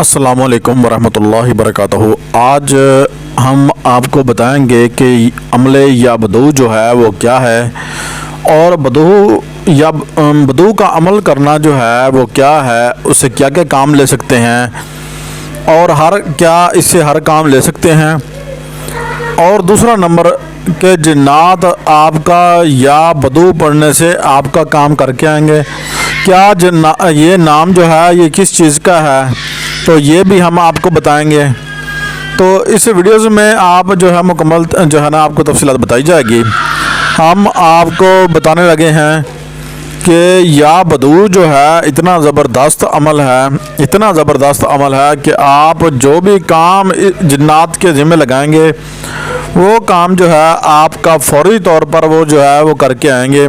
अस्सलामुअलैकुम वरहमतुल्लाहि वबरकातुहू। आज हम आपको बताएंगे कि अमले या बदू जो है वो क्या है और बदू का अमल करना जो है वो क्या है, उससे क्या क्या काम ले सकते हैं और इससे हर काम ले सकते हैं। और दूसरा नंबर के जिन्नात आपका या बदू पढ़ने से आपका काम करके आएंगे। क्या ये नाम जो है ये किस चीज़ का है, तो ये भी हम आपको बताएंगे। तो इस वीडियोज़ में आप जो है मुकम्मल जो है ना आपको तफसीलात बताई जाएगी। हम आपको बताने लगे हैं कि या बदू जो है इतना ज़बरदस्त अमल है कि आप जो भी काम जिन्नात के ज़िम्मे लगाएंगे वो काम जो है आपका फौरी तौर पर वो जो है वो करके आएंगे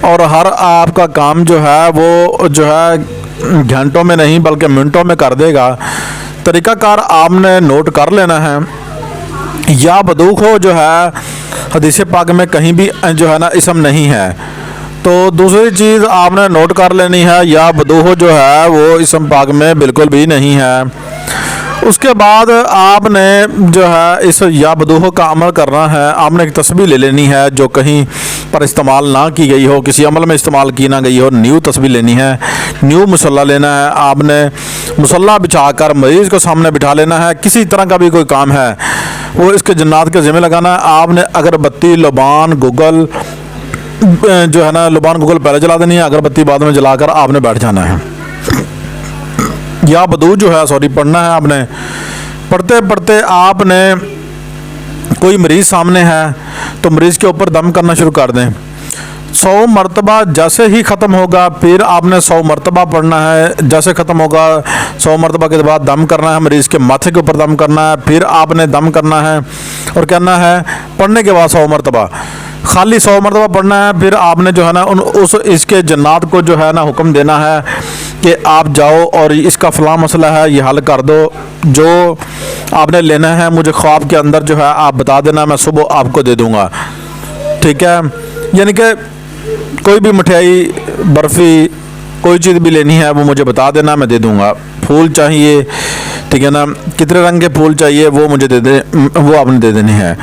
और हर आपका काम जो है वो जो है घंटों में नहीं बल्कि मिनटों में कर देगा। तरीक़ाकार आपने नोट कर लेना है। या बदू को जो है हदीस पाक में कहीं भी जो है ना इसम नहीं है। तो दूसरी चीज़ आपने नोट कर लेनी है, या बदू हो जो है वो इसम पाक में बिल्कुल भी नहीं है। उसके बाद आपने जो है इस या बदूह का अमल करना है। आपने एक तस्बीह ले लेनी है जो कहीं पर इस्तेमाल ना की गई हो, किसी अमल में इस्तेमाल की ना गई हो। न्यू तस्बीह लेनी है, न्यू मुसल्ला लेना है। आपने मुसल्ला बिछाकर मरीज़ को सामने बिठा लेना है। किसी तरह का भी कोई काम है वो इसके जन्नात के ज़िम्मे लगाना है। आपने अगरबत्ती, लुबान, गुगल जो है ना लुबान गुगल पहले जला देनी है, अगरबत्ती बाद में जलाकर आपने बैठ जाना है। या बदू जो है पढ़ना है। आपने पढ़ते पढ़ते आपने कोई मरीज़ सामने है तो मरीज़ के ऊपर दम करना शुरू कर दें। 100 मरतबा जैसे ही ख़त्म होगा फिर आपने 100 मरतबा पढ़ना है। जैसे ख़त्म होगा 100 मरतबा के बाद दम करना है, मरीज़ के माथे के ऊपर दम करना है, फिर आपने दम करना है और कहना है पढ़ने के बाद 100 मरतबा खाली 100 मरतबा पढ़ना है। फिर आपने जो है ना इसके जन्नात को जो है ना हुक्म देना है कि आप जाओ और इसका फ़लाँ मसला है ये हल कर दो। जो आपने लेना है मुझे ख्वाब के अंदर जो है आप बता देना, मैं सुबह आपको दे दूँगा। ठीक है, यानी कि कोई भी मिठाई, बर्फ़ी, कोई चीज़ भी लेनी है वो मुझे बता देना, मैं दे दूँगा। फूल चाहिए, ठीक है ना, कितने रंग के फूल चाहिए वो मुझे दे दे, वो आपने दे देनी है।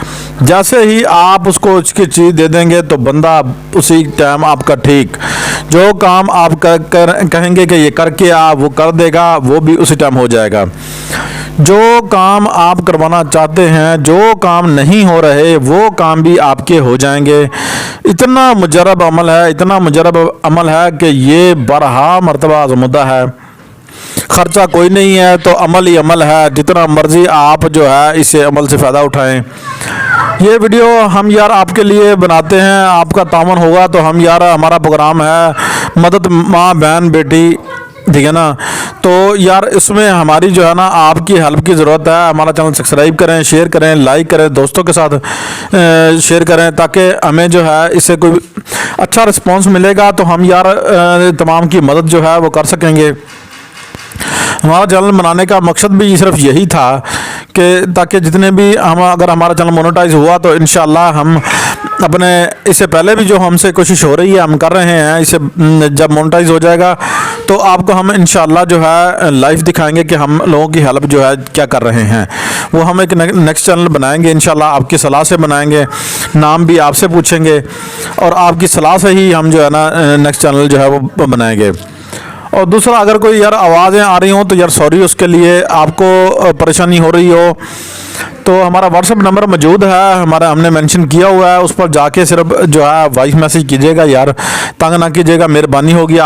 जैसे ही आप उसको उसकी चीज़ दे देंगे तो बंदा उसी टाइम आपका ठीक जो काम आप कहेंगे कि ये करके आप वो कर देगा, वो भी उसी टाइम हो जाएगा। जो काम आप करवाना चाहते हैं, जो काम नहीं हो रहे वो काम भी आपके हो जाएंगे। इतना मुजरब अमल है कि ये बरहा मरतबा आज़मुदा है। ख़र्चा कोई नहीं है तो अमल ही अमल है। जितना मर्ज़ी आप जो है इसे अमल से फ़ायदा उठाएं। ये वीडियो हम यार आपके लिए बनाते हैं, आपका तावन होगा तो हम यार हमारा प्रोग्राम है मदद माँ बहन बेटी, ठीक है ना। तो यार इसमें हमारी जो है ना आपकी हेल्प की ज़रूरत है। हमारा चैनल सब्सक्राइब करें, शेयर करें, लाइक करें, दोस्तों के साथ शेयर करें ताकि हमें जो है इससे कोई अच्छा रिस्पांस मिलेगा तो हम यार तमाम की मदद जो है वो कर सकेंगे। हमारा चैनल बनाने का मकसद भी सिर्फ यही था कि ताकि जितने भी अगर हमारा चैनल मोनेटाइज हुआ तो इंशाल्लाह हम अपने इससे पहले भी जो हमसे कोशिश हो रही है हम कर रहे हैं, इसे जब मोनेटाइज हो जाएगा तो आपको हम इंशाल्लाह जो है लाइव दिखाएंगे कि हम लोगों की हेल्प जो है क्या कर रहे हैं। वो हम एक नेक्स्ट चैनल बनाएंगे इंशाल्लाह, आपकी सलाह से बनाएंगे, नाम भी आपसे पूछेंगे और आपकी सलाह से ही हम जो है ना नेक्स्ट चैनल जो है वो बनाएंगे। और दूसरा, अगर कोई यार आवाज़ें आ रही हों तो यार सॉरी उसके लिए, आपको परेशानी हो रही हो तो हमारा व्हाट्सएप नंबर मौजूद है, हमने मेंशन किया हुआ है, उस पर जाके सिर्फ जो है वॉइस मैसेज कीजिएगा। यार तंग ना कीजिएगा, मेहरबानी होगी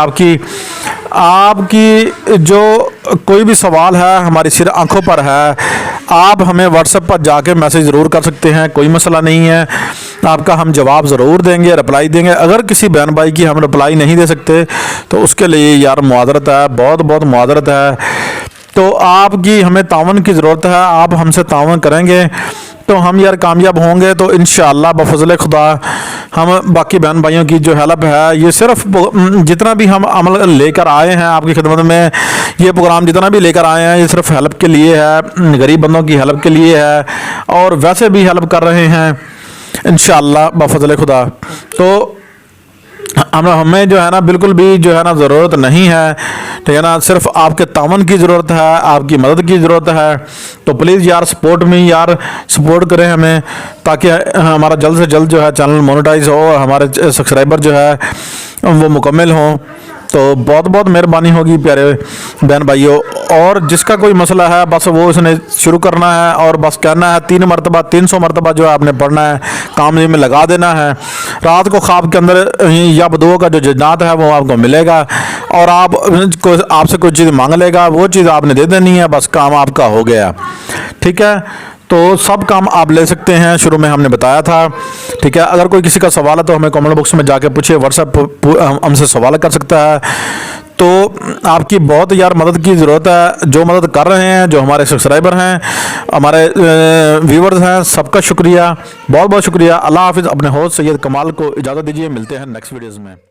आपकी जो कोई भी सवाल है हमारी सिर आंखों पर है, आप हमें व्हाट्सएप पर जाके मैसेज ज़रूर कर सकते हैं, कोई मसला नहीं है। आपका हम जवाब ज़रूर देंगे, रिप्लाई देंगे। अगर किसी बहन भाई की हम रिप्लाई नहीं दे सकते तो उसके लिए यार मुआज़रत है, बहुत बहुत मुआज़रत है। तो आपकी हमें तावन की ज़रूरत है, आप हमसे तावन करेंगे तो हम यार कामयाब होंगे। तो इंशाअल्लाह बफज़ल खुदा हम बाकी बहन भाइयों की जो हेल्प है, ये सिर्फ जितना भी हम अमल लेकर आए हैं आपकी खिदमत में, ये प्रोग्राम जितना भी लेकर आए हैं ये सिर्फ हेल्प के लिए है, गरीब बंदों की हेल्प के लिए है और वैसे भी हेल्प कर रहे हैं इंशाअल्लाह बफज़ल खुदा। तो हमें जो है ना बिल्कुल भी जो है ना ज़रूरत नहीं है, ठीक है ना। सिर्फ आपके तावन की ज़रूरत है, आपकी मदद की ज़रूरत है। तो प्लीज़ यार सपोर्ट में यार सपोर्ट करें हमें, ताकि हमारा जल्द से जल्द जो है चैनल मोनेटाइज हो और हमारे सब्सक्राइबर जो है वो मुकम्मल हों। तो बहुत बहुत मेहरबानी होगी प्यारे बहन भाइयों। और जिसका कोई मसला है बस वो उसने शुरू करना है और बस कहना है 3 मरतबा 300 मरतबा जो है आपने पढ़ना है, काम में लगा देना है। रात को ख्वाब के अंदर या बदुओं का जो जन्नत है वो आपको मिलेगा और आप को आपसे कोई चीज़ मांग लेगा, वो चीज़ आपने दे देनी है, बस काम आपका हो गया। ठीक है, तो सब काम आप ले सकते हैं, शुरू में हमने बताया था। ठीक है, अगर कोई किसी का सवाल है तो हमें कमेंट बॉक्स में जाके पूछिए, व्हाट्सएप हमसे सवाल कर सकता है। तो आपकी बहुत यार मदद की ज़रूरत है, जो मदद कर रहे हैं, जो हमारे सब्सक्राइबर हैं, हमारे व्यूवर्स हैं, सबका शुक्रिया, बहुत बहुत शुक्रिया। अल्लाह हाफिज़। अपने होस्ट सैयद कमाल को इजाज़त दीजिए, मिलते हैं नेक्स्ट वीडियोज़ में।